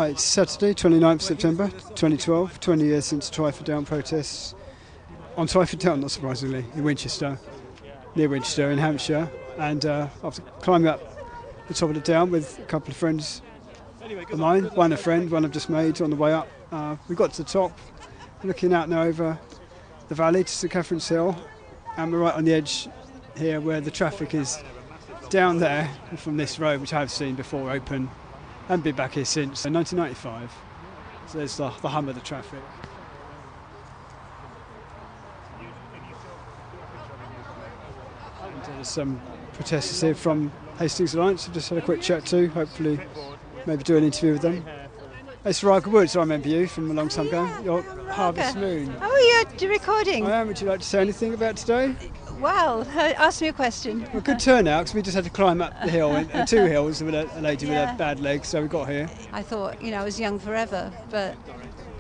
It's Saturday, 29th September 2012, 20 years since Twyford Down protests on Twyford Down, not surprisingly, in Winchester, near Winchester in Hampshire. And after climbing up the top of the down with a couple of friends of mine, one a friend, one I've just made on the way up, we got to the top, looking out now over the valley to St Catherine's Hill, and we're right on the edge here where the traffic is down there from this road, which I have seen before open and been back here since 1995. So there's the hum of the traffic. And there's some protesters here from Hastings Alliance I've just had a quick chat to, hopefully maybe do an interview with them. It's Raga Woods, I remember you from a long time ago, your Harvest Moon. Oh, you're recording? I am. Would you like to say anything about today? Well, ask me a question. Well, good turnout, because we just had to climb up the hill, two hills with a lady with a bad leg, so we got here. I thought, I was young forever, but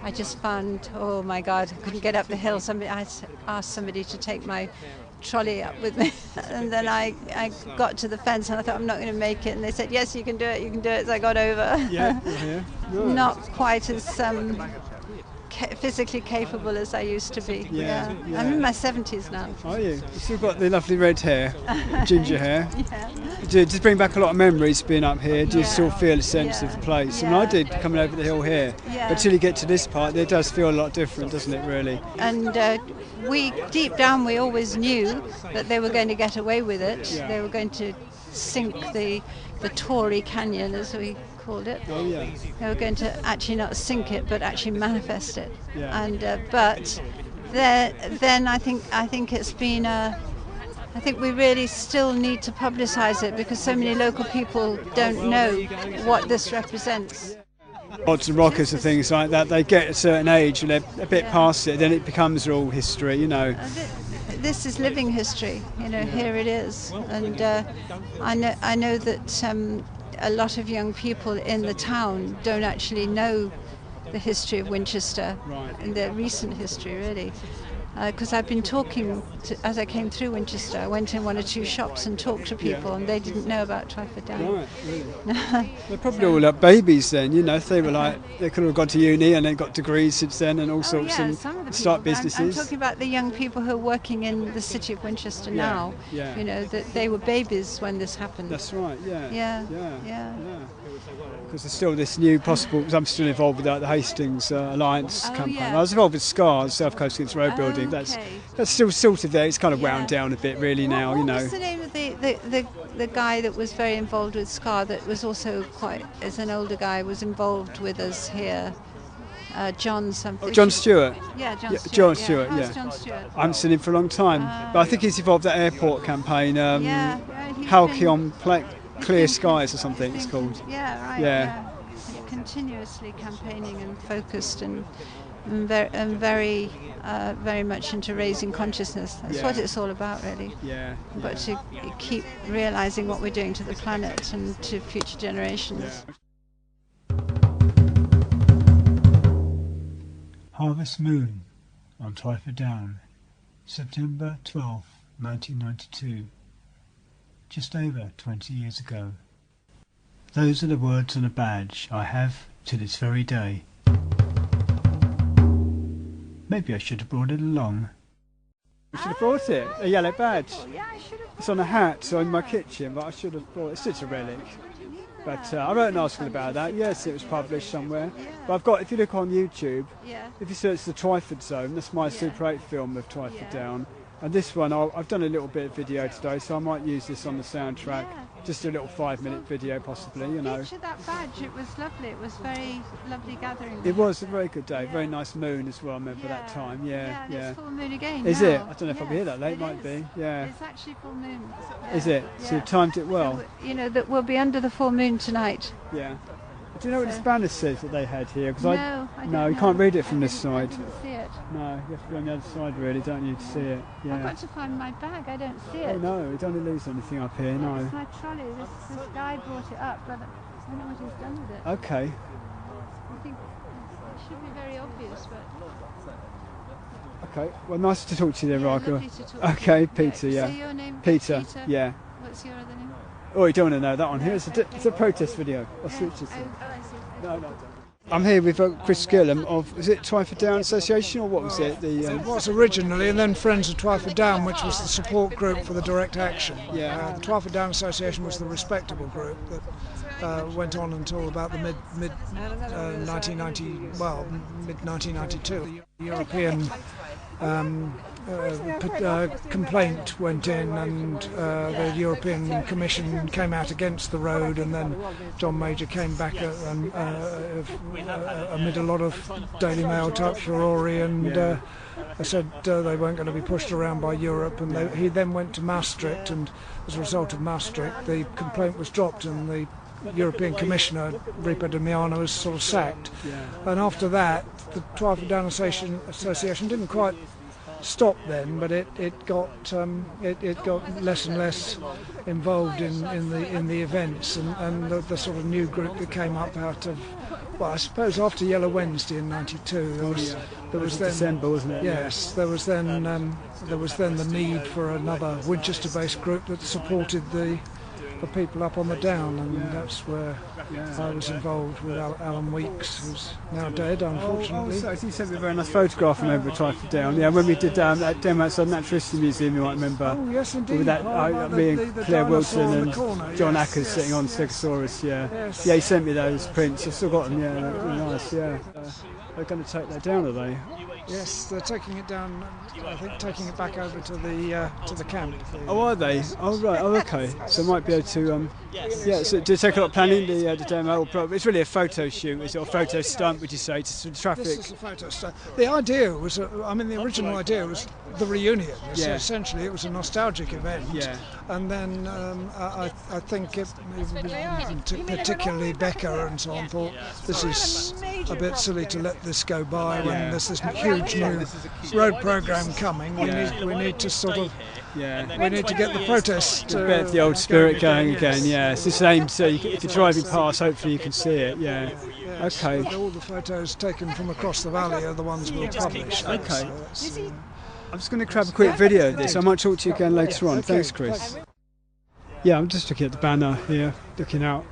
I just found, oh my God, I couldn't get up the hill. I asked somebody to take my trolley up with me, and then I got to the fence and I thought, I'm not going to make it, and they said, yes, you can do it, so I got over. Yeah. Nice. Not quite as physically capable as I used to be. Yeah. I'm in my 70s now. Are you? You've still got the lovely red hair, ginger hair. Yeah. Does it bring back a lot of memories being up here? Do you still feel a sense of the place? Yeah. I mean, I did coming over the hill here, but until you get to this part, it does feel a lot different, doesn't it, really? And deep down, we always knew that they were going to get away with it. Yeah. They were going to sink the Tory Canyon, as we called it. Oh, yeah. They were going to actually not sink it, but actually manifest it. Yeah. And but then I think it's been I think we really still need to publicise it, because so many local people don't know what this represents. Odds and rockers and things like that, they get a certain age and they're a bit past it, then it becomes all history, This is living history, here it is. And I know that a lot of young people in the town don't actually know the history of Winchester, and their recent history, really. Because I've been talking, as I came through Winchester, I went in one or two shops and talked to people, and they didn't know about Twyford Down. Right, really. They're probably all like babies then, they were they could have gone to uni and then got degrees since then and all sorts, and start businesses. I'm talking about the young people who are working in the city of Winchester now. Yeah. That they were babies when this happened. That's right, Yeah. Because there's still this new possible, because I'm still involved with the Hastings Alliance campaign. Yeah. I was involved with SCARS, South Coast Against Road Building. That's still sort of there. It's kind of wound down a bit really now, What was the name of the guy that was very involved with SCAR, that was also quite, as an older guy, was involved with us here? John something. Oh, John Stewart. Yeah, John Stewart. John Stewart, How's John Stewart? I haven't seen him for a long time, but I think he's involved with that airport campaign, Halcyon Clear Skies or something it's called. Yeah, right. Yeah. Continuously campaigning and focused and very much into raising consciousness. That's what it's all about, really. Yeah. But to keep realising what we're doing to the planet and to future generations. Yeah. Harvest Moon on Twyford Down, September 12, 1992. Just over 20 years ago. Those are the words on a badge I have to this very day. Maybe I should have brought it along. I should have brought it, a yellow badge. Yeah, I should have. It's on a hat in my kitchen, but I should have brought it. It's just a relic. But I wrote an article about that. Yes, it was published somewhere. But I've got, if you look on YouTube, if you search the Twyford Zone, that's my Super 8 film of Twyford Down. And this one, I've done a little bit of video today, so I might use this on the soundtrack. Just a little 5-minute video, possibly, Picture that badge. It was lovely. It was very lovely gathering. It was a very good day. Very nice moon as well. I remember that time. Yeah. It's full moon again. Is now. it? I don't know if I'll be here that late. Might be. Yeah. It's actually full moon. Is it? So you timed it well. So, that we'll be under the full moon tonight. Yeah. Do you know what the Spanish says that they had here? Because I don't you know. can't read it from this side. I didn't see it. No, you have to go on the other side, really, don't you, to see it? Yeah. I've got to find my bag. I don't see it. Oh no, we don't want to lose anything up here. No. It's my trolley. This guy brought it up, but I don't know what he's done with it. Okay. I think it should be very obvious, but. Okay. Well, nice to talk to you, there, Raga. Lovely to talk Okay, to you. Peter. Yeah. Say your name. Peter. Yeah. What's your other name? Oh, you don't want to know that one here. It's a protest video. I'll switch it. Oh, I see. No, don't. I'm here with Chris Gillam of, is it Twyford Down Association, or what was it? It was originally, and then Friends of Twyford Down, which was the support group for the direct action. Yeah. The Twyford Down Association was the respectable group that went on until about the mid 1992. The European complaint went in, and the European Commission came out against the road, and then John Major came back amid a lot of Daily Mail type furore, and they said they weren't going to be pushed around by Europe, and he then went to Maastricht, and as a result of Maastricht the complaint was dropped, and the European Commissioner, Ripa de Miano, was sort of sacked. And after that, the Twyford Down Association didn't quite stop then, but it got less and less involved in the events, and the sort of new group that came up out of, well, I suppose after Yellow Wednesday in '92, there was then December, wasn't it? Yes, there was then the need for another Winchester-based group that supported the people up on the down, and that's where I was involved with Alan Weeks, who's now dead, unfortunately. So you sent me a very nice photograph from over at Twyford Down. Yeah, when we did that demo outside the Natural History Museum, you might remember. Oh, yes, indeed. With that, me and Claire Wilson and John Ackers sitting on Stegosaurus. Yes. Yeah, he sent me those prints. I've still got them. Yeah, they're really nice. Yeah, they're going to take that down, are they? Yes, they're taking it down. I think taking it back over to the camp. Oh, are they? Oh, right. Oh, okay. So I might be able to. So to take a lot of planning the demo. It's really a photo shoot. Is it a photo stunt? Would you say to traffic? This is a photo stunt. The idea was, the original idea was the reunion. So essentially, it was a nostalgic event. Yeah. And then I think particularly Becker and so on thought this is a bit silly to let this go by when there's this huge new road programme coming. We need to sort of we need to get the protest get the old spirit going again. Yeah, it's the same. So if you're driving past, hopefully you can see it. Yeah. Okay. All the photos taken from across the valley are the ones we'll publish. Okay. I'm just going to grab a quick video of this. I might talk to you again later on. Thanks, Chris. Yeah, I'm just looking at the banner here, looking out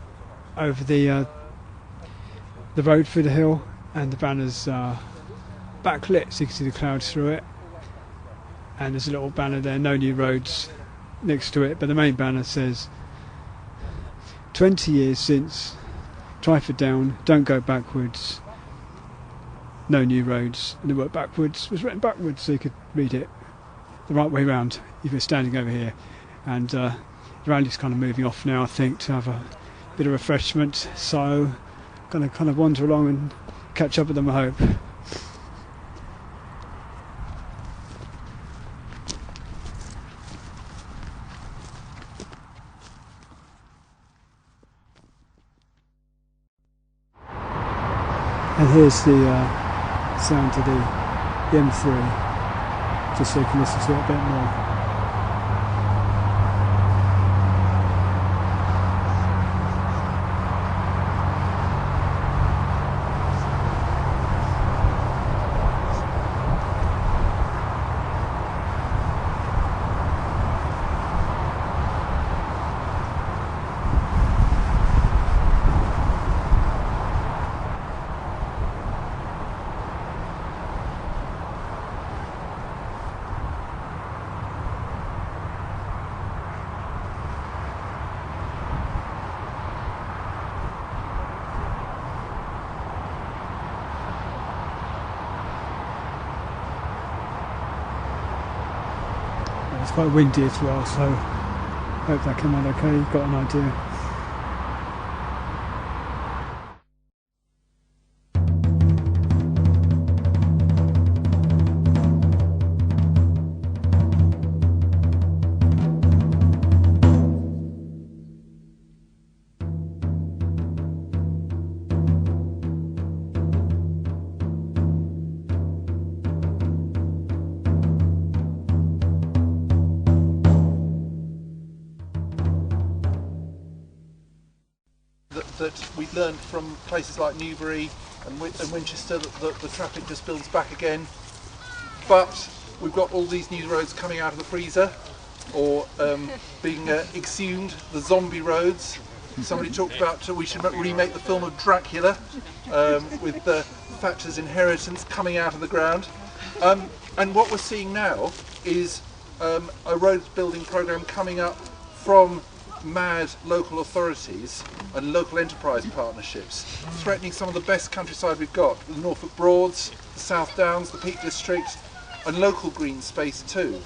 over the road through the hill, and the banner's backlit, so you can see the clouds through it. And there's a little banner there, no new roads, next to it, but the main banner says 20 years since Twyford Down, don't go backwards, no new roads. And the word backwards was written backwards, so you could read it the right way round if you're standing over here. And the rally's kind of moving off now, I think, to have a bit of refreshment, so going to kind of wander along and catch up with them, I hope. And here's the sound of the M3, just so you can listen to it a bit more. It's quite windy as well, so hope that came out okay. You've got an idea. That we learned from places like Newbury and Winchester that the traffic just builds back again. But we've got all these new roads coming out of the freezer, or being exhumed, the zombie roads, Somebody talked about we should remake the film of Dracula with the Thatcher's inheritance coming out of the ground. And what we're seeing now is a road building programme coming up from mad local authorities and local enterprise partnerships, threatening some of the best countryside we've got, the Norfolk Broads, the South Downs, the Peak District, and local green space too.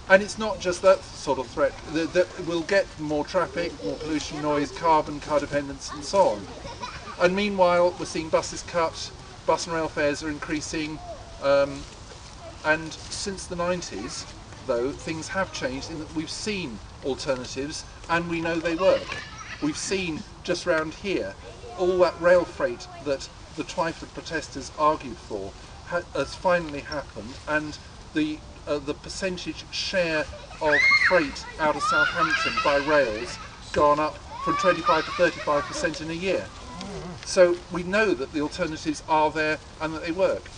And it's not just that sort of threat, that we'll get more traffic, more pollution, noise, carbon, car dependence and so on. And meanwhile we're seeing buses cut, bus and rail fares are increasing, and since the 90s though things have changed in that we've seen alternatives and we know they work. We've seen just round here all that rail freight that the Twyford protesters argued for has finally happened, and the percentage share of freight out of Southampton by rails gone up from 25 to 35% in a year. So we know that the alternatives are there and that they work.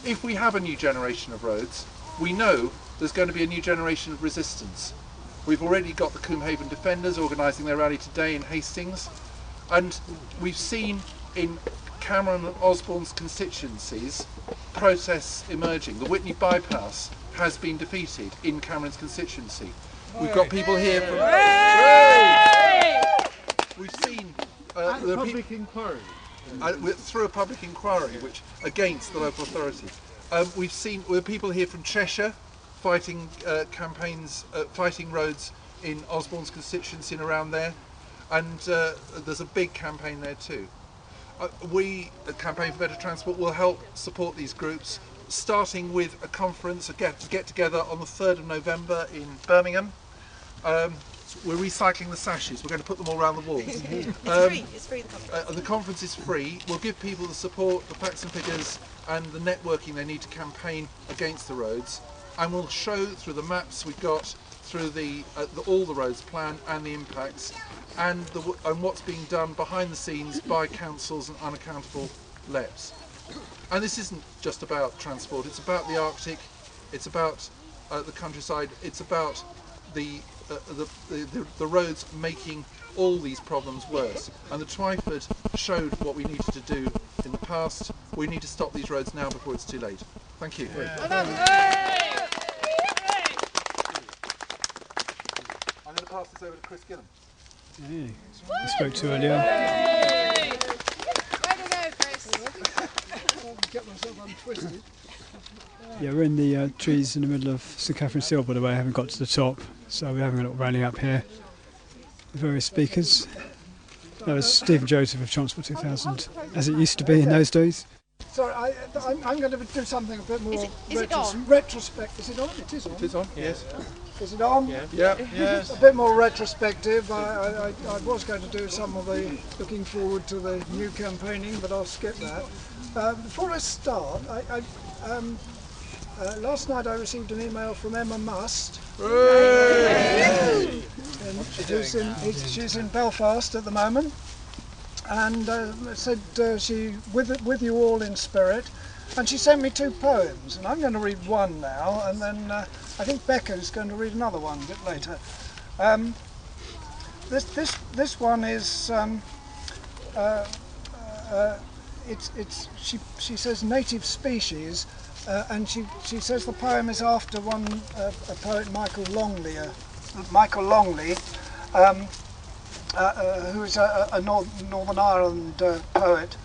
If we have a new generation of roads, we know there's going to be a new generation of resistance. We've already got the Coombe Defenders organising their rally today in Hastings, and we've seen in Cameron and Osborne's constituencies protests emerging. The Witney bypass has been defeated in Cameron's constituency. We've got people here from... We've seen... public inquiry. Through a public inquiry which against the local authorities. We've seen people here from Cheshire fighting campaigns, fighting roads in Osborne's constituency and around there, and there's a big campaign there too. We at Campaign for Better Transport will help support these groups, starting with a conference, a get together on the 3rd of November in Birmingham. We're recycling the sashes, we're going to put them all around the walls. It's free, the conference is free. We'll give people the support, the facts and figures and the networking they need to campaign against the roads, and we'll show through the maps we've got, through all the roads plan and the impacts, and what's being done behind the scenes by councils and unaccountable LEPs. And this isn't just about transport, it's about the Arctic, it's about the countryside, it's about the roads making all these problems worse. And the Twyford showed what we needed to do in the past. We need to stop these roads now before it's too late. Thank you. I'm going to pass this over to Chris Gillam. Hey, I spoke to earlier. Way to go, Chris. Get myself untwisted. Yeah, we're in the trees in the middle of St Catherine's Hill, by the way. I haven't got to the top, so we're having a little rally up here with various speakers. That was Stephen Joseph of Transport 2000, as it used to be in those days. Sorry, I'm going to do something a bit more retrospective. Is it on? It is on. It is on, yes. Is it on? Yeah. Yes. A bit more retrospective. I was going to do some of the looking forward to the new campaigning, but I'll skip that. Before I start, last night I received an email from Emma Must. She's in Belfast at the moment, and said she with you all in spirit, and she sent me 2 poems, and I'm going to read one now, and then I think Becca's going to read another one a bit later. This one is she says native species, and she says the poem is after a poet, Michael Longley, who is a Northern Ireland poet,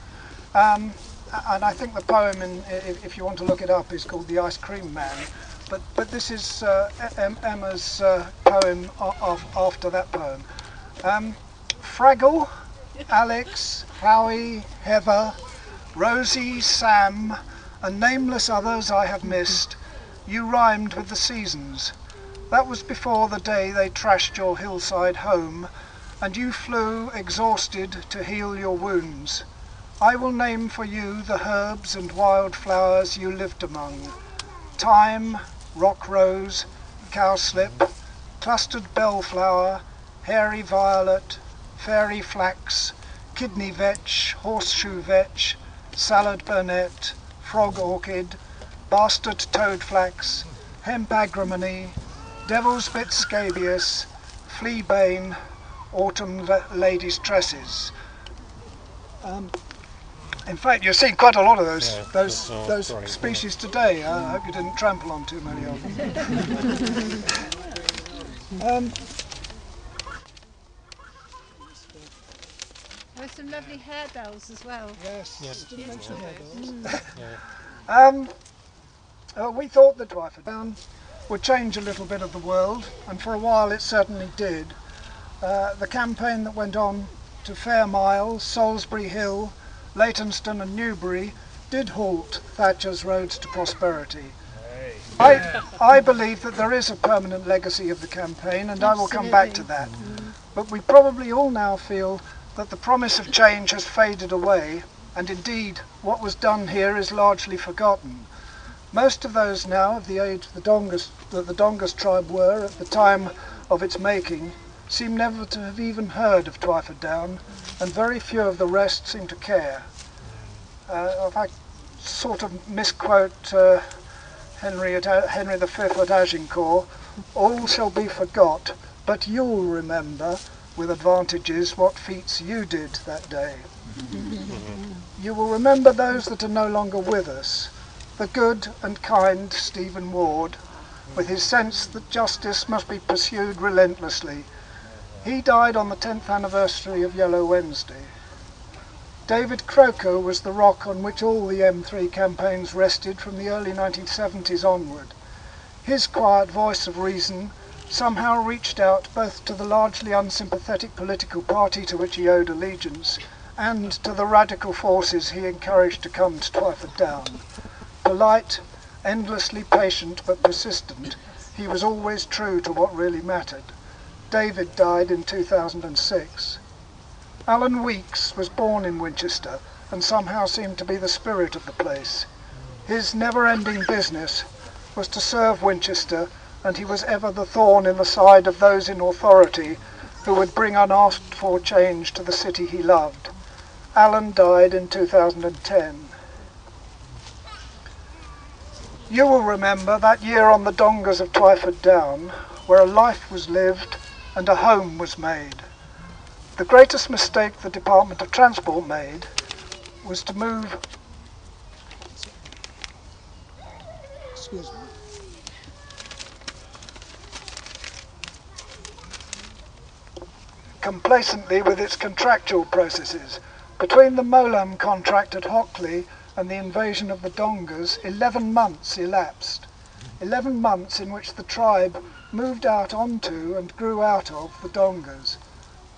and I think the poem, if you want to look it up, is called The Ice Cream Man. But this is Emma's poem after that poem. Fraggle, Alex, Howie, Heather, Rosie, Sam, and nameless others I have missed, you rhymed with the seasons. That was before the day they trashed your hillside home, and you flew exhausted to heal your wounds. I will name for you the herbs and wildflowers you lived among. Thyme, rock rose, cowslip, clustered bellflower, hairy violet, fairy flax, kidney vetch, horseshoe vetch, salad burnet, frog orchid, bastard toadflax, hemp agrimony, devil's bit scabious, fleabane, autumn ladies' dresses. In fact, you're seeing quite a lot of those species today. I hope you didn't trample on too many of them. There's some lovely harebells as well. Yes, didn't mention harebells. We thought that Twyford Down would change a little bit of the world, and for a while it certainly did. The campaign that went on to Fairmile, Salisbury Hill, Leytonstone and Newbury did halt Thatcher's roads to prosperity. I believe that there is a permanent legacy of the campaign, and I will come back to that. But we probably all now feel that the promise of change has faded away, and indeed what was done here is largely forgotten. Most of those now of the age that the Dongus tribe were at the time of its making seem never to have even heard of Twyford Down, and very few of the rest seem to care. If I sort of misquote Henry V at Agincourt, all shall be forgot, but you'll remember with advantages what feats you did that day. You will remember those that are no longer with us, the good and kind Stephen Ward, with his sense that justice must be pursued relentlessly. He died on the 10th anniversary of Yellow Wednesday. David Croker was the rock on which all the M3 campaigns rested from the early 1970s onward. His quiet voice of reason somehow reached out both to the largely unsympathetic political party to which he owed allegiance and to the radical forces he encouraged to come to Twyford Down. Polite, endlessly patient but persistent, he was always true to what really mattered. David died in 2006. Alan Weeks was born in Winchester and somehow seemed to be the spirit of the place. His never-ending business was to serve Winchester, and he was ever the thorn in the side of those in authority who would bring unasked for change to the city he loved. Alan died in 2010. You will remember that year on the dongas of Twyford Down, where a life was lived and a home was made. The greatest mistake the Department of Transport made was to move complacently with its contractual processes. Between the Molam contract at Hockley and the invasion of the Dongas, 11 months elapsed. 11 months in which the tribe moved out onto and grew out of the Dongas.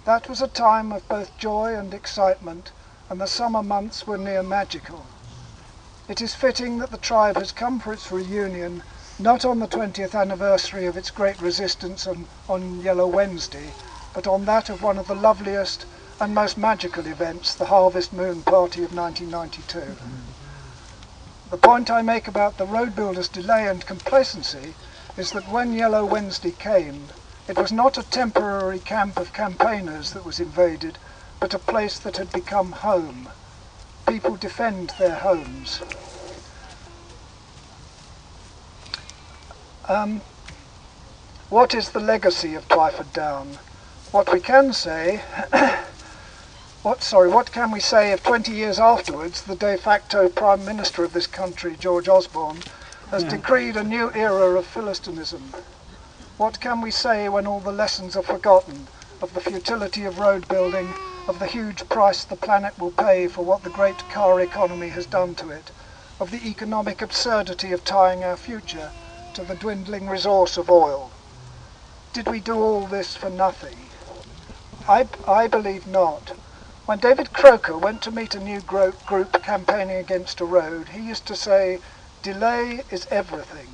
That was a time of both joy and excitement, and the summer months were near magical. It is fitting that the tribe has come for its reunion, not on the 20th anniversary of its great resistance on Yellow Wednesday, but on that of one of the loveliest and most magical events, the Harvest Moon Party of 1992. The point I make about the road builders' delay and complacency is that when Yellow Wednesday came, it was not a temporary camp of campaigners that was invaded, but a place that had become home. People defend their homes. What is the legacy of Twyford Down? What we can say, what can we say if 20 years afterwards the de facto Prime Minister of this country, George Osborne, has decreed a new era of Philistinism? What can we say when all the lessons are forgotten of the futility of road building, of the huge price the planet will pay for what the great car economy has done to it, of the economic absurdity of tying our future to the dwindling resource of oil? Did we do all this for nothing? I believe not. When David Croker went to meet a new group campaigning against a road, he used to say, "Delay is everything.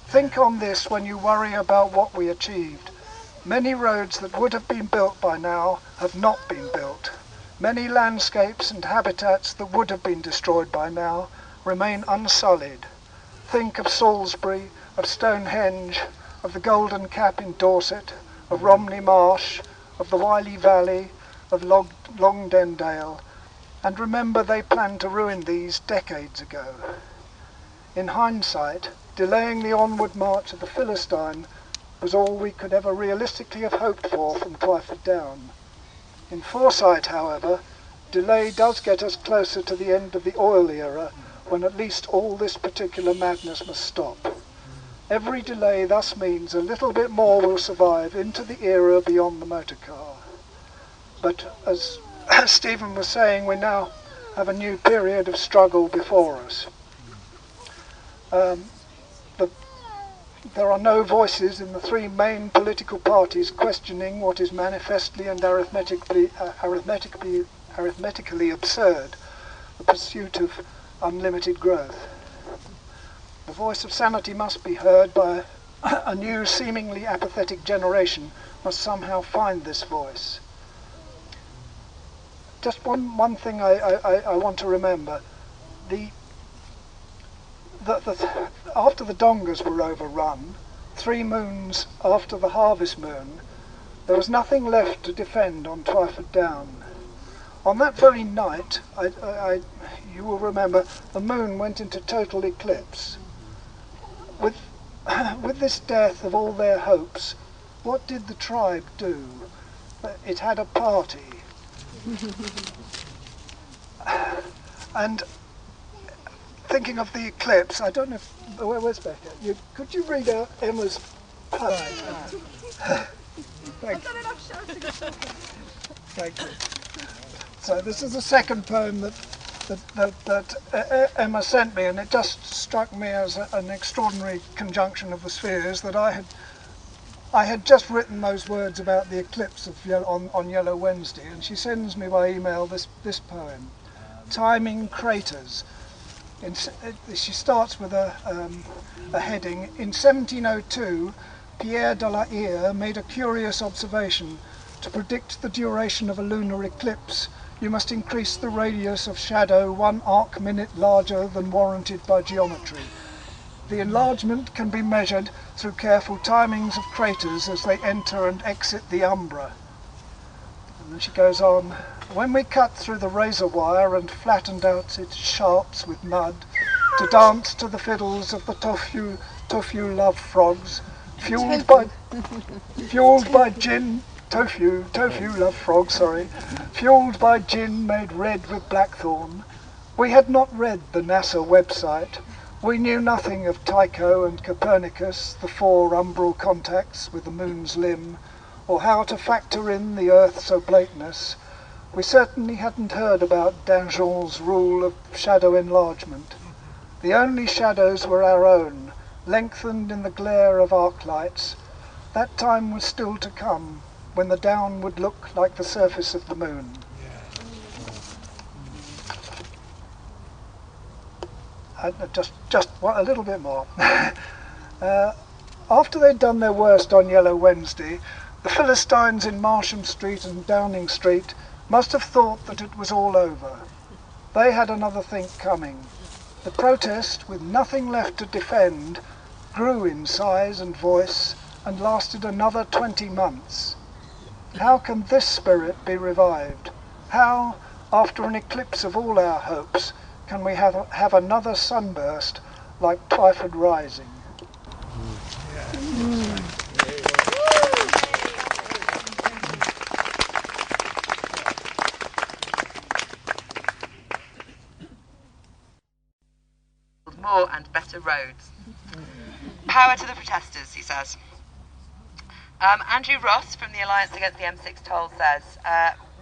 Think on this when you worry about what we achieved. Many roads that would have been built by now have not been built. Many landscapes and habitats that would have been destroyed by now remain unsullied. Think of Salisbury, of Stonehenge, of the Golden Cap in Dorset, of Romney Marsh, of the Wiley Valley, of Longdendale, and remember they planned to ruin these decades ago. In hindsight, delaying the onward march of the Philistine was all we could ever realistically have hoped for from Twyford Down. In foresight, however, delay does get us closer to the end of the oil era, when at least all this particular madness must stop. Every delay thus means a little bit more will survive into the era beyond the motor car. But as Stephen was saying, we now have a new period of struggle before us. There are no voices in the three main political parties questioning what is manifestly and arithmetically absurd, the pursuit of unlimited growth. The voice of sanity must be heard by a new, seemingly apathetic generation must somehow find this voice. Just one thing I want to remember. After the dongas were overrun, 3 moons after the harvest moon, there was nothing left to defend on Twyford Down. On that very night, you will remember, the moon went into total eclipse. With this death of all their hopes, what did the tribe do? It had a party. And thinking of the eclipse, I don't know if, where's Becca? Could you read out Emma's poem? Thank you. Thank you. So this is the second poem that Emma sent me, and it just struck me as an extraordinary conjunction of the spheres that I had just written those words about the eclipse on Yellow Wednesday, and she sends me by email this poem, Timing Craters. She starts with a heading. In 1702, Pierre de la Hire made a curious observation. To predict the duration of a lunar eclipse, you must increase the radius of shadow 1 arc-minute larger than warranted by geometry. The enlargement can be measured through careful timings of craters as they enter and exit the umbra. And then she goes on, when we cut through the razor wire and flattened out its sharps with mud, to dance to the fiddles of the tofu love frogs, fueled by gin, tofu love frogs, sorry, fueled by gin made red with blackthorn. We had not read the NASA website. We knew nothing of Tycho and Copernicus, the 4 umbral contacts with the moon's limb, or how to factor in the Earth's oblateness. We certainly hadn't heard about Danjon's rule of shadow enlargement. The only shadows were our own, lengthened in the glare of arc lights. That time was still to come, when the Down would look like the surface of the moon. Just a little bit more. After they'd done their worst on Yellow Wednesday, the Philistines in Marsham Street and Downing Street must have thought that it was all over. They had another think coming. The protest, with nothing left to defend, grew in size and voice and lasted another 20 months. How can this spirit be revived? How, after an eclipse of all our hopes, can we have another sunburst like Twyford Rising? More and better roads. Power to the protesters, he says. Andrew Ross from the Alliance Against the M6 Toll says,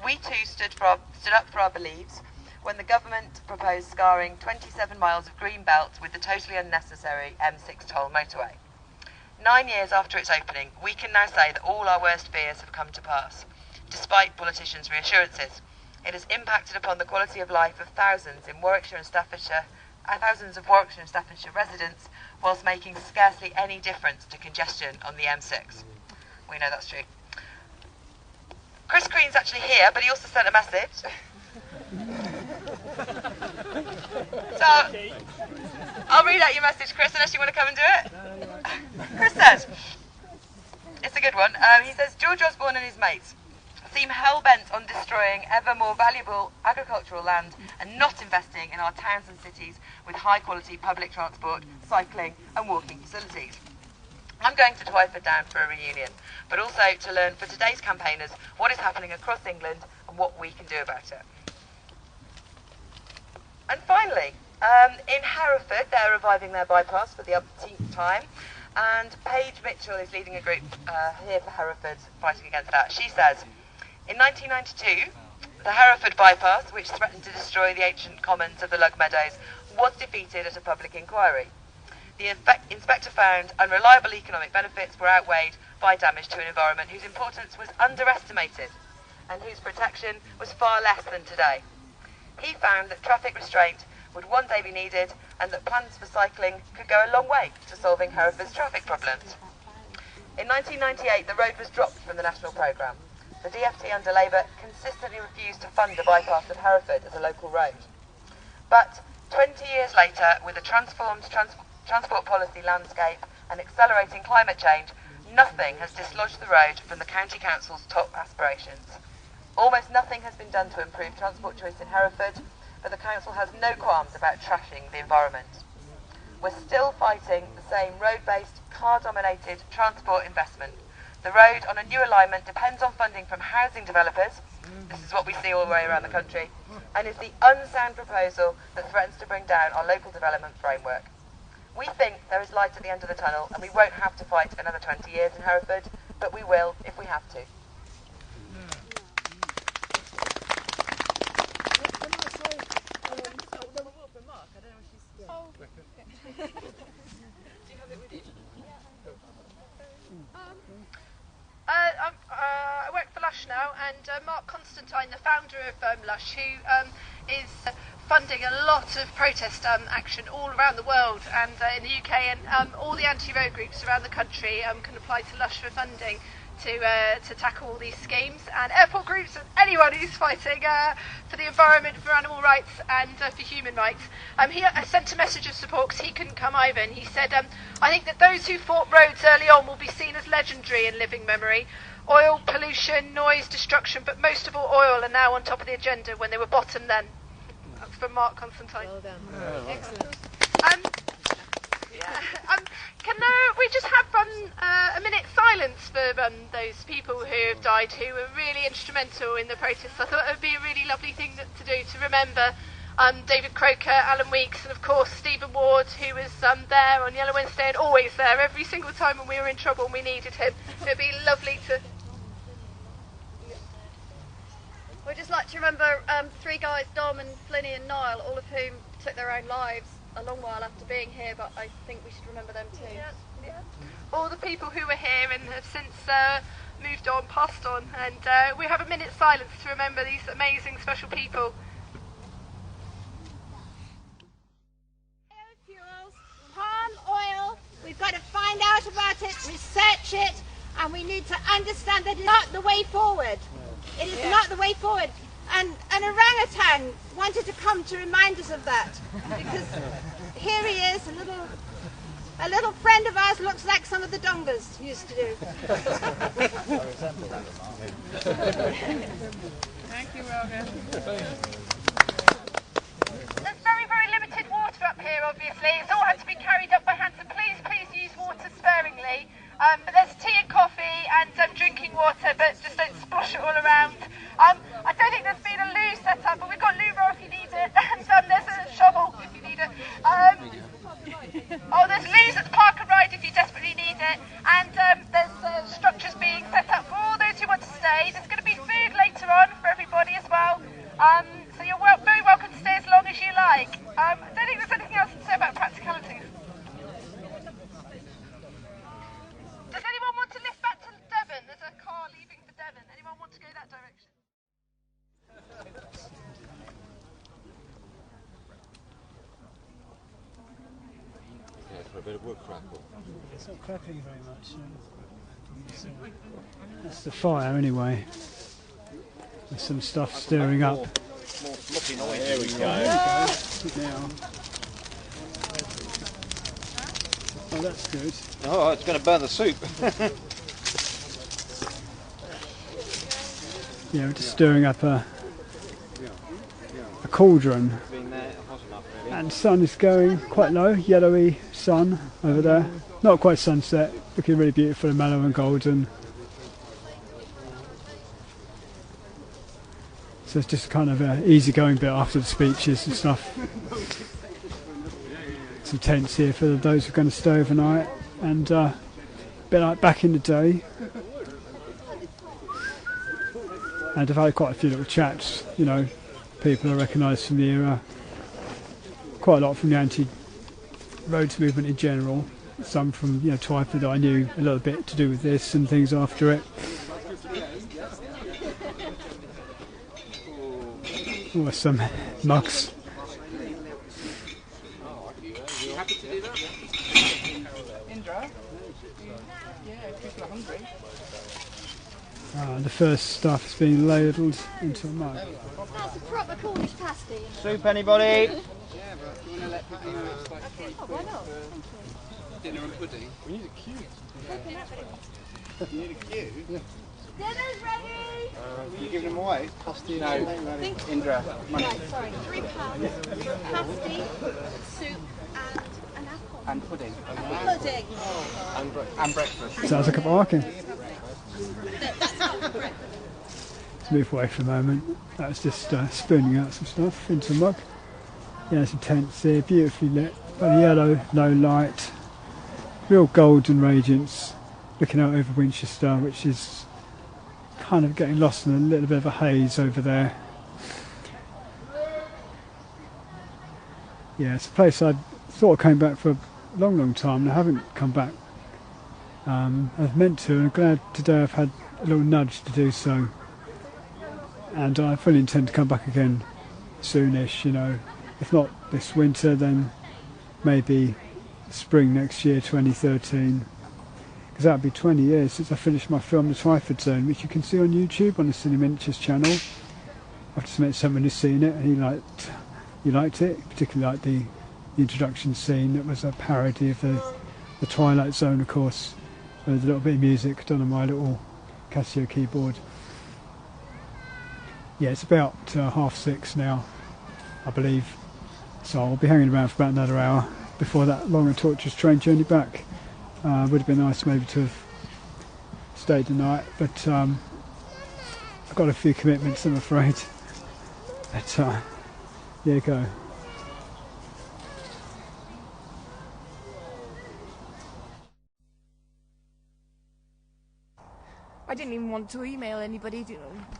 we too stood up for our beliefs when the government proposed scarring 27 miles of green belt with the totally unnecessary M6 toll motorway. 9 years after its opening, we can now say that all our worst fears have come to pass, despite politicians' reassurances. It has impacted upon the quality of life of thousands of Warwickshire and Staffordshire residents, whilst making scarcely any difference to congestion on the M6. We know that's true. Chris Green's actually here, but he also sent a message. So, I'll read out your message, Chris, unless you want to come and do it. Chris says, it's a good one. He says, George Osborne and his mates seem hell-bent on destroying ever more valuable agricultural land and not investing in our towns and cities with high-quality public transport, cycling and walking facilities. I'm going to Twyford Down for a reunion, but also to learn for today's campaigners what is happening across England and what we can do about it. And finally, in Hereford, they're reviving their bypass for the umpteenth time, and Paige Mitchell is leading a group here for Hereford fighting against that. She says, in 1992, the Hereford bypass, which threatened to destroy the ancient commons of the Lug Meadows, was defeated at a public inquiry. The inspector found unreliable economic benefits were outweighed by damage to an environment whose importance was underestimated and whose protection was far less than today. He found that traffic restraint would one day be needed and that plans for cycling could go a long way to solving Hereford's traffic problems. In 1998, the road was dropped from the national programme. The DfT under Labour consistently refused to fund a bypass of Hereford as a local road. But 20 years later, with a transformed transport policy landscape and accelerating climate change, nothing has dislodged the road from the County Council's top aspirations. Almost nothing has been done to improve transport choice in Hereford, but the Council has no qualms about trashing the environment. We're still fighting the same road-based, car-dominated transport investment. The road on a new alignment depends on funding from housing developers, this is what we see all the way around the country, and is the unsound proposal that threatens to bring down our local development framework. We think there is light at the end of the tunnel and we won't have to fight another 20 years in Hereford, but we will if we have to. I work for Lush now, and Mark Constantine, the founder of Lush, who is funding a lot of protest action all around the world and in the UK, and all the anti-road groups around the country can apply to Lush for funding to tackle all these schemes, and airport groups and anyone who's fighting for the environment, for animal rights and for human rights. He sent a message of support because he couldn't come either, and he said, I think that those who fought roads early on will be seen as legendary in living memory. Oil, pollution, noise, destruction, but most of all oil are now on top of the agenda when they were bottom then. That's from Mark Constantine. Well done. Oh, excellent. Can we just have a minute's silence for those people who have died, who were really instrumental in the protests? I thought it would be a really lovely thing to do, to remember David Croker, Alan Weeks, and of course Stephen Ward, who was there on Yellow Wednesday and always there every single time when we were in trouble and we needed him. It would be lovely to... We'd just like to remember three guys, Dom and Flinny and Niall, all of whom took their own lives a long while after being here, but I think we should remember them too. Yeah, yeah. All the people who were here and have since moved on, passed on, and we have a minute's silence to remember these amazing, special people. Biofuels, palm oil, we've got to find out about it, research it, and we need to understand that it's not the way forward. It is not the way forward. And an orangutan wanted to come to remind us of that, because here he is, a little friend of ours, looks like some of the Dongas used to do. Thank you, Roger. There's very, very limited water up here, obviously. It's all had to be carried up by hand, so please use water sparingly. But there's tea and coffee and drinking water, but just don't splosh it all around. I don't think there's been a loo set up, but we've got loo roll if you need it, and there's a shovel if you need it. There's loos at the park and ride if you desperately need it, and there's structures being set up for all those who want to stay. There's going to be food later on for everybody as well, so you're very welcome to stay as long as you like. I don't think there's anything else to say about practicalities. Does anyone want to lift back to Devon? There's a car leaving for Devon. Anyone want to go that direction? Yeah, for a bit of wood crackle. It's not crackling very much. That's the fire anyway. There's some stuff stirring up. There we go. Now. Oh, that's good. Oh, it's going to burn the soup. Yeah, we're just stirring up a cauldron. And the sun is going quite low, yellowy sun over there. Not quite sunset, looking really beautiful and mellow and golden. So it's just kind of an easy-going bit after the speeches and stuff. Some tents here for those who are going to stay overnight, and a bit like back in the day. And I've had quite a few little chats, you know, people I recognise from the era. Quite a lot from the anti-roads movement in general. Some from, you know, Twyford that I knew a little bit to do with this and things after it. Oh, some mugs. Happy to do that? Indra? Yeah, people are hungry. The first stuff is being ladled into a mug. That's a proper Cornish pasty. Soup, anybody? Yeah, but you want to let people know it's like why not? Dinner and pudding. We need a queue. You need a queue? Yeah. Dinner's ready! You giving them away? Pasty? No. Indra. Money. Right, sorry, £3. Pasty, soup, and an apple. And pudding. Pudding. And breakfast. Sounds like a bargain. Let's move away for a moment. That was just spooning out some stuff into a mug. Yeah, some tents here, beautifully lit, very yellow, no light, real golden radiance, looking out over Winchester, which is kind of getting lost in a little bit of a haze over there. Yeah, it's a place I thought I came back for a long time, and I haven't come back. I've meant to, and I'm glad today I've had a little nudge to do so. And I fully intend to come back again soonish, you know. If not this winter, then maybe spring next year, 2013. Because that'll be 20 years since I finished my film, The Twyford Zone, which you can see on YouTube on the Cine Miniatures channel. I've just met someone who's seen it, and he liked it, particularly liked the introduction scene. That was a parody of the Twilight Zone, of course, with a little bit of music done on my little Casio keyboard. Yeah, it's about 6:30 now, I believe, so I'll be hanging around for about another hour before that long and torturous train journey back. Would have been nice maybe to have stayed the night, but I've got a few commitments, I'm afraid. But there you go. I didn't even want to email anybody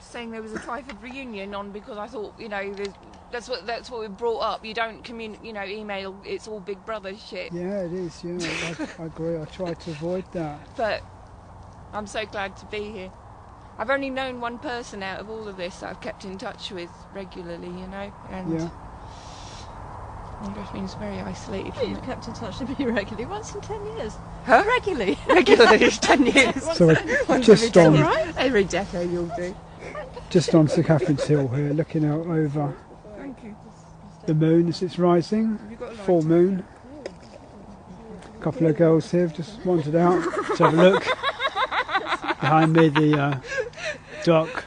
saying there was a Twyford reunion on, because I thought, you know, that's what we brought up. You don't email. It's all Big Brother shit. Yeah, it is. Yeah, I agree. I try to avoid that. But I'm so glad to be here. I've only known one person out of all of this that I've kept in touch with regularly, you know, and yeah. It just means very isolated from You've kept in touch with me regularly once in 10 years. Huh? Regularly. Regularly, 10 years. So just on every decade you'll do. Just on Sir Catherine's Hill here, looking out over the moon as it's rising, full moon. A couple of girls here have just wandered out to have a look. Behind me, the dark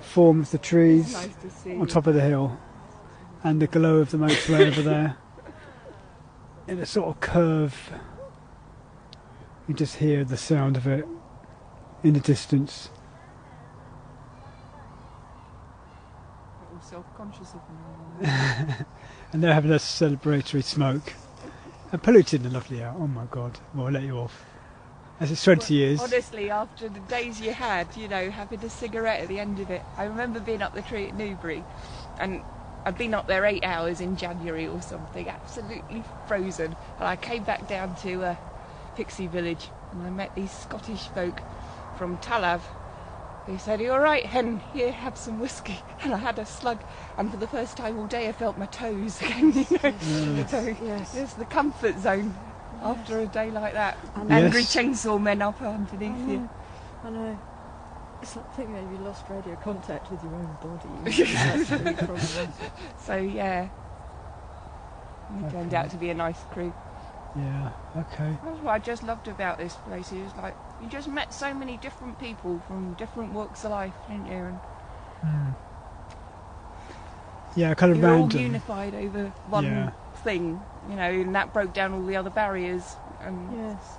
form of the trees on top of the hill, and the glow of the motorway over there in a sort of curve. You just hear the sound of it in the distance. All self-conscious of me. And they're having a celebratory smoke and polluting the lovely air. Oh my God, well, I'll let you off. As it's 20 years. Honestly, after the days you had, you know, having a cigarette at the end of it. I remember being up the tree at Newbury, and I'd been up there 8 hours in January or something, absolutely frozen. And I came back down to Pixie Village, and I met these Scottish folk from Talav. They said, "Are you all right, hen? Here, have some whiskey." And I had a slug, and for the first time all day I felt my toes again, you know. So yes. It's the comfort zone after a day like that. Yes. Angry chainsaw men up underneath you. I know. It's like thinking that you lost radio contact with your own body. So yeah, it turned out to be a nice crew. Yeah, okay. That's what I just loved about this place. It was like, you just met so many different people from different walks of life, didn't you? And Yeah, kind of you were all random. unified over one thing, you know, and that broke down all the other barriers. And Yes.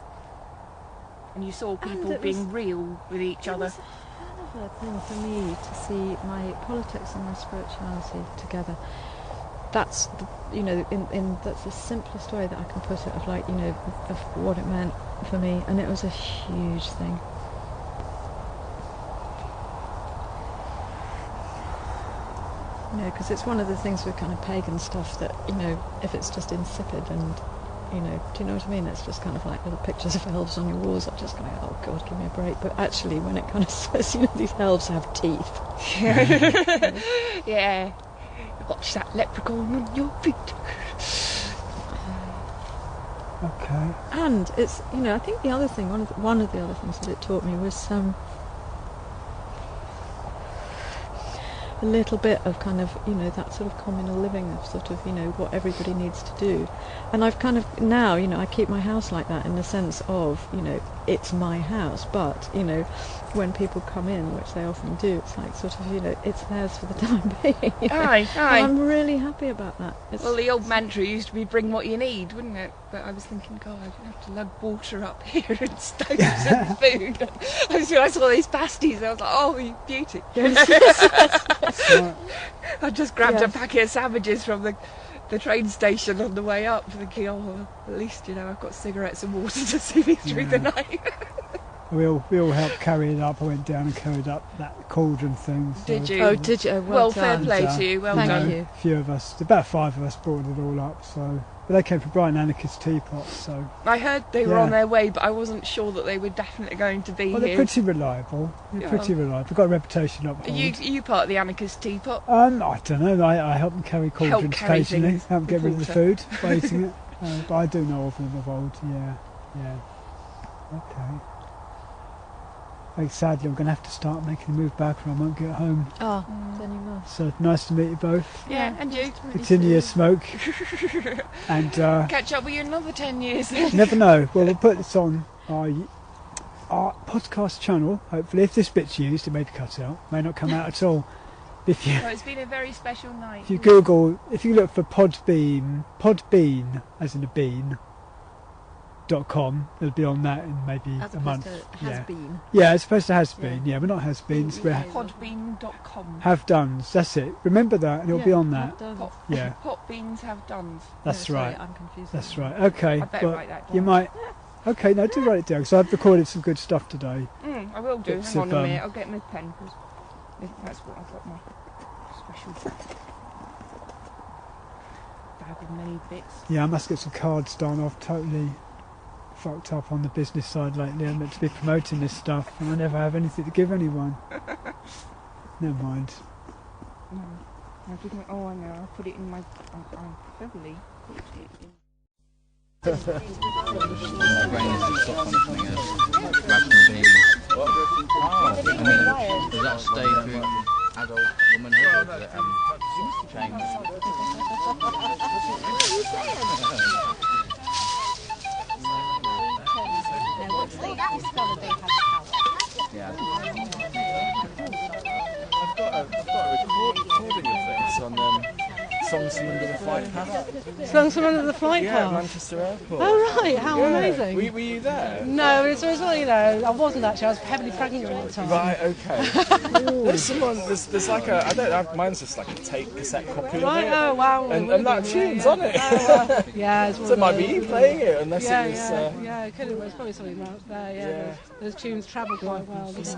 And you saw people it being was- real with each other. It was a hell of a thing for me to see my politics and my spirituality together. That's the, you know, in that's the simplest way that I can put it, of like, you know, of what it meant for me, and it was a huge thing. You know, because it's one of the things with kind of pagan stuff that, you know, if it's just insipid and, you know, do you know what I mean? It's just kind of like little pictures of elves on your walls. I'm just going, oh God, give me a break. But actually, when it kind of says, you know, these elves have teeth. Yeah. Watch that leprechaun on your feet. Okay. And it's, you know, I think the other thing, one of the other things that it taught me was a little bit of kind of, you know, that sort of communal living of sort of, you know, what everybody needs to do. And I've kind of now, you know, I keep my house like that in the sense of, you know, it's my house, but, you know, when people come in, which they often do, it's like sort of, you know, it's theirs for the time being. You know? Aye, aye. And I'm really happy about that. Well, the old mantra used to be bring what you need, wouldn't it? But I was thinking, God, I have to lug water up here and stoves and food. I saw these pasties, I was like, oh, you beauty. I just grabbed a packet of sandwiches from the train station on the way up, thinking, oh, well, at least, you know, I've got cigarettes and water to see me through the night. We all helped carry it up. I went down and carried up that cauldron thing. So Did you? Oh, did you? Oh, well fair done. play to you. Well done. you. A few of us, about 5 of us, brought it all up. So, but they came from Brighton Anarchist Teapots. So I heard they were on their way, but I wasn't sure that they were definitely going to be well, here. they're pretty reliable. They're pretty reliable. They've got a reputation up. Are you part of the Anarchist Teapot? I don't know. I help them carry cauldrons carry occasionally. things. Help them get rid of the Water. food by eating it. But I do know of them of old. Yeah. Okay. Like, sadly, I'm going to have to start making the move back, or I won't get home. Oh, then you must. So nice to meet you both. Yeah, and you. Continue your smoke. And catch up with you in another 10 years. never know. Well, we'll put this on our podcast channel. Hopefully, if this bit's used, it may be cut out. May not come out at all. If you Well, it's been a very special night. if you Google, if you look for Podbean as in a bean. .com, it'll be on that in maybe As a month. opposed to has been. Yeah, as opposed to has been. Yeah, we're not has beens. We're Podbean.com. have dones. That's it. Remember that, and it'll be on that. Yeah, Pot beans have dones. that's No, sorry, right. I'm confused. That's right. Okay. I better well, write that you down. might. Okay, no, do write it down because I've recorded some good stuff today. I will do. Bits Hang on of, a minute. I'll get my pen because that's what I've got my special bag of many bits. Yeah, I must get some cards done. I've totally fucked up on the business side lately. I'm meant to be promoting this stuff, and I never have anything to give anyone. Never mind. No, I didn't. Oh, I know. I put it in my. I cleverly put it in. Does that stay through adult womanhood? Or does it change? I've got a recording of this on Songs from Under the Flight Path. Songs from Under the Flight Yeah, Path? Manchester Airport. Oh right, how Yeah. amazing. Were you there? No, it's all, you know, I wasn't actually, I was heavily pregnant at the time. Right, okay. There's like a, I don't know, mine's just like a tape cassette copy Right, of it. oh wow. And that tune's on it. Oh, wow. Yeah, it's one So it of might be those. you playing it, unless yeah, it was... yeah, it could have, it's probably something out there, yeah. Those tunes travel quite well. That's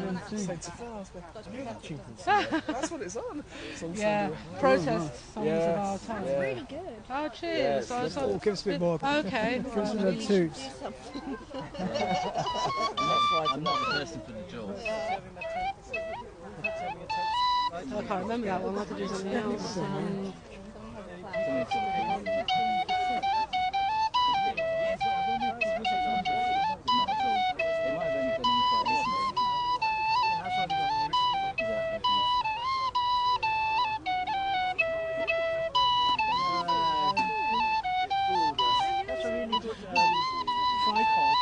what it's on. Songs Yeah, from the- protest songs Yeah, of our time. yeah. Really good. Oh, cheers. Yeah, So- it's so- give us a bit more. Okay. Give us another toot. I'm not the person for the jaws. I can't remember that one. I have to do something else. That's a really good tripod.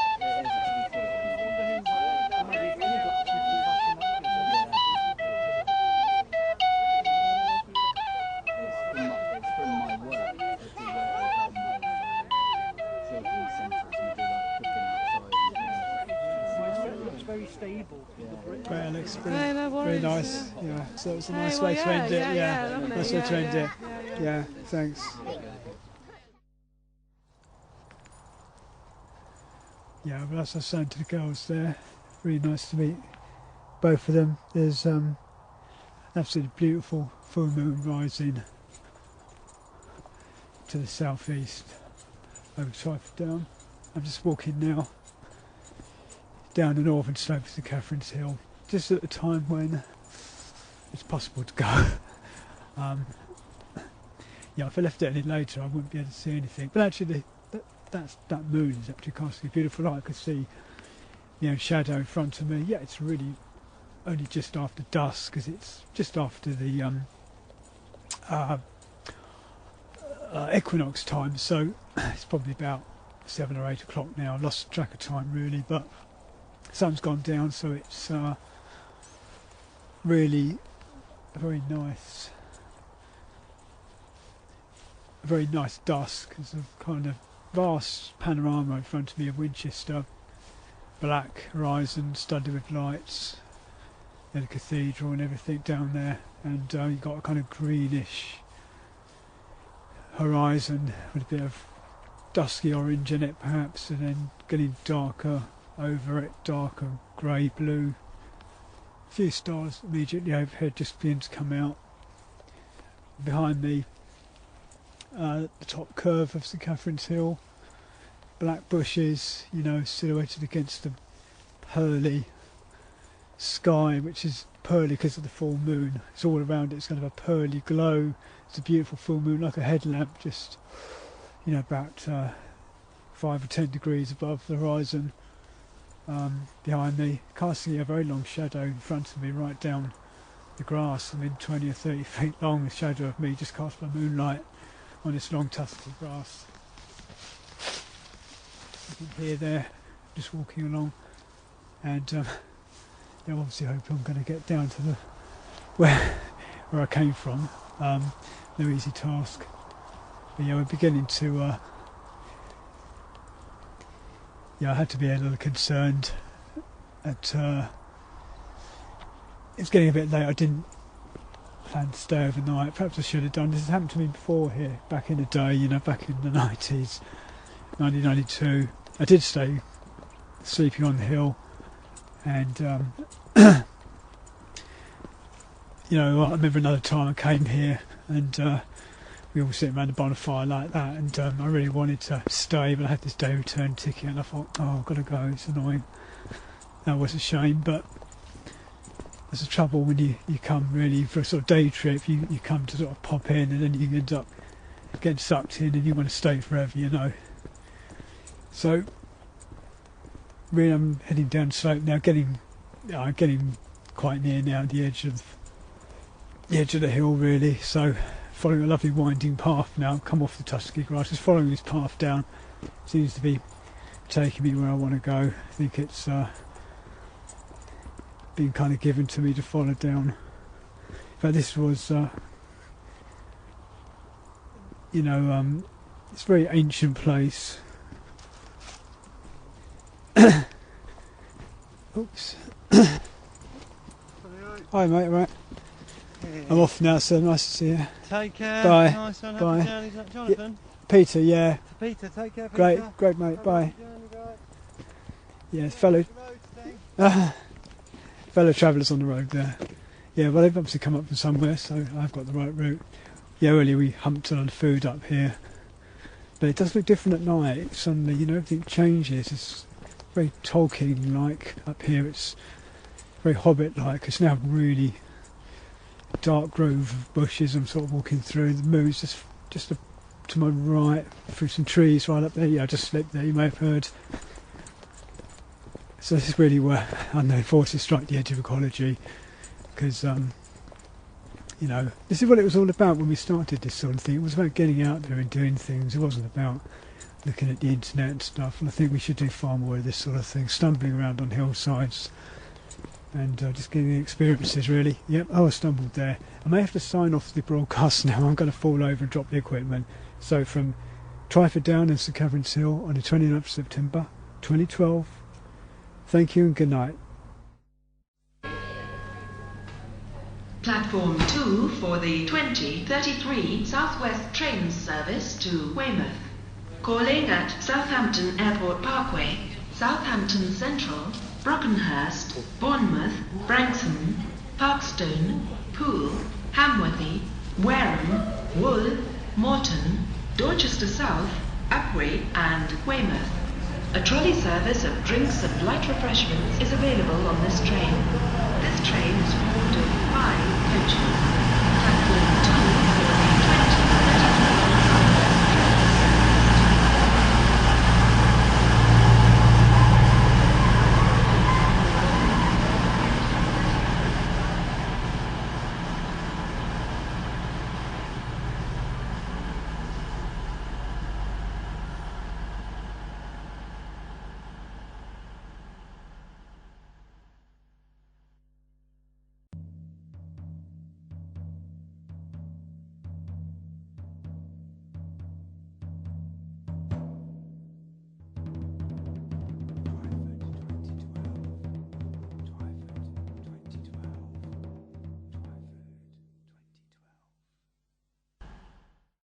Great, Alex. Hey, no Very worries, nice. Yeah. So it's a nice well, way to end it. lovely. Nice way to end it. Yeah. Thanks. Yeah, well, as I was saying to the girls there, really nice to meet both of them. There's absolutely beautiful full moon rising to the southeast over Twyford Down. I'm just walking now down the northern slope of the Catherine's Hill, just at the time when it's possible to go. Yeah, if I left it any later I wouldn't be able to see anything, but actually that moon is actually casting a beautiful light. I could see shadow in front of me. Yeah, it's really only just after dusk, because it's just after the equinox time, so it's probably about 7 or 8 o'clock now. I lost track of time really, but the sun's gone down, so it's really a very nice dusk. There's a kind of vast panorama in front of me of Winchester, black horizon studded with lights, and the cathedral and everything down there, and you've got a kind of greenish horizon with a bit of dusky orange in it perhaps, and then getting darker over it, darker grey blue. A few stars immediately overhead just beginning to come out. Behind me, the top curve of St Catherine's Hill, black bushes, silhouetted against the pearly sky, which is pearly because of the full moon. It's all around it, it's kind of a pearly glow. It's a beautiful full moon, like a headlamp, just about 5 or 10 degrees above the horizon. Behind me, casting a very long shadow in front of me, right down the grass. 20 or 30 feet long, a shadow of me just cast by moonlight on this long tusky grass. You can hear there, just walking along, and I obviously hope I'm going to get down to where I came from. No easy task, but we're beginning to. I had to be a little concerned at. It's getting a bit late. I didn't plan to stay overnight. Perhaps I should have done. This has happened to me before here, back in the day. Back in the 90s, 1992. I did stay sleeping on the hill, and I remember another time I came here, and we all sitting around a bonfire like that, and I really wanted to stay, but I had this day return ticket, and I thought, I've got to go, it's annoying. That was a shame, but there's the trouble when you come really for a sort of day trip. You come to sort of pop in, and then you end up getting sucked in, and you want to stay forever, So really I'm heading down the slope now, getting quite near now the edge of the hill really, so following a lovely winding path now, come off the tusky grass, just following this path down, seems to be taking me where I want to go. I think it's been kind of given to me to follow down. In fact, this was it's a very ancient place. Oops. Hi mate, right. I'm off now, so nice to see you. Take care. Bye. Nice one. Bye. Happy journey. Is that Jonathan? Peter, yeah. Peter, take care. Peter. Great mate, bye. Yeah, fellow travellers on the road there. Yeah, well they've obviously come up from somewhere, so I've got the right route. Yeah, earlier we humped a lot of food up here, but it does look different at night. Suddenly, everything changes. It's very Tolkien-like up here. It's very Hobbit-like. It's now really dark grove of bushes I'm sort of walking through. The moon's just to my right, through some trees right up there. Yeah, I just slipped there, you may have heard. So this is really where unknown forces strike the edge of ecology, because this is what it was all about when we started this sort of thing. It was about getting out there and doing things. It wasn't about looking at the internet and stuff, and I think we should do far more of this sort of thing, stumbling around on hillsides and just getting the experiences really. Yep, I stumbled there. I may have to sign off the broadcast now. I'm going to fall over and drop the equipment. So from Twyford Down and St Catherine's Hill on the 29th of September 2012, thank you and good night. Platform 2 for the 2033 Southwest train service to Weymouth. Calling at Southampton Airport Parkway, Southampton Central, Brockenhurst, Bournemouth, Branksome, Parkstone, Poole, Hamworthy, Wareham, Wool, Morton, Dorchester South, Upwey and Weymouth. A trolley service of drinks and light refreshments is available on this train. This train is formed of 5 coaches. Platform